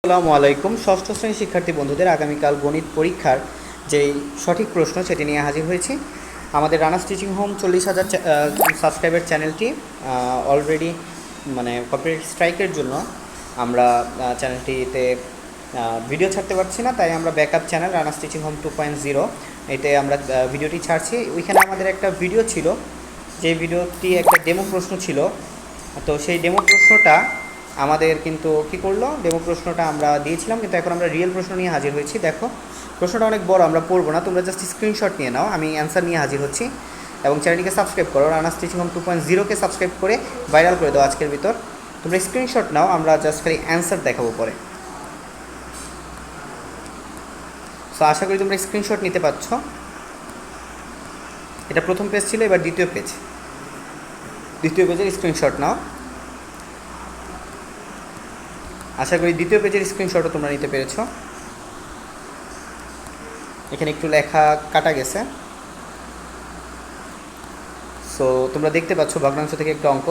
আসসালামু আলাইকুম। ষষ্ঠ শ্রেণীর শিক্ষার্থী বন্ধুদের আগামীকাল গণিত পরীক্ষার যেই সঠিক প্রশ্ন সেটি নিয়ে হাজির হয়েছি। আমাদের রানাস টিচিং হোম 40,000 সাবস্ক্রাইবার চ্যানেলটি অলরেডি কপিরাইট স্ট্রাইকের জন্য আমরা চ্যানেলটিতে ভিডিও ছাড়তে পারছি না, তাই আমরা backup channel Ranas teaching home 2.0 এতে আমরা ভিডিওটি ছাড়ছি। ওইখানে আমাদের একটা ভিডিও ছিল, যে ভিডিওটি একটা ডেমো প্রশ্ন ছিল। তো সেই ডেমো প্রশ্নটা আমাদের কিন্তু কী করলো, ডেমো প্রশ্নটা আমরা দিয়েছিলাম, কিন্তু এখন আমরা রিয়েল প্রশ্ন নিয়ে হাজির হয়েছি। দেখো, প্রশ্নটা অনেক বড়, আমরা পড়বো না, তোমরা জাস্ট স্ক্রিনশট নিয়ে নাও। আমি অ্যান্সার নিয়ে হাজির হচ্ছি এবং চ্যানেলটিকে সাবস্ক্রাইব করো। রানাস টিচিং হোম 2.0কে সাবস্ক্রাইব করে ভাইরাল করে দাও আজকের ভিতর। তোমরা স্ক্রিনশট নাও, আমরা জাস্ট খালি অ্যান্সার দেখাবো পরে। সো আশা করি তোমরা স্ক্রিনশট নিতে পারছ। এটা প্রথম পেজ ছিল, এবার দ্বিতীয় পেজের স্ক্রিনশট নাও। আশা করি দ্বিতীয় পেজের স্ক্রিনশটও তোমরা নিতে পেরেছ। এখানে একটু লেখা কাটা গেছে, সো তোমরা দেখতে পাচ্ছ ভগ্নাংশ থেকে একটু অঙ্ক।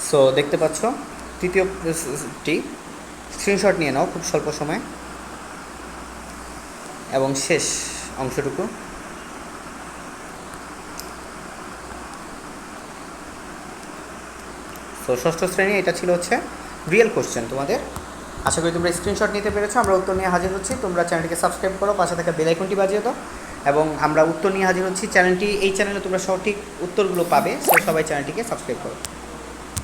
সো দেখতে পাচ্ছ তৃতীয়টি, স্ক্রিনশট নিয়ে নাও খুব স্বল্প সময়। এবং শেষ অংশটুকু তো ষষ্ঠ শ্রেণী, এটা ছিল হচ্ছে রিয়েল কোশ্চেন তোমাদের। আশা করি তোমরা স্ক্রিনশট নিতে পেরেছো। আমরা উত্তর নিয়ে হাজির হচ্ছি, তোমরা চ্যানেলটিকে সাবস্ক্রাইব করো, পাশে থাকা বেল আইকনটি বাজিয়ে দাও এবং আমরা উত্তর নিয়ে হাজির হচ্ছি। এই চ্যানেলে তোমরা সঠিক উত্তরগুলো পাবে, সবাই চ্যানেলটিকে সাবস্ক্রাইব করো।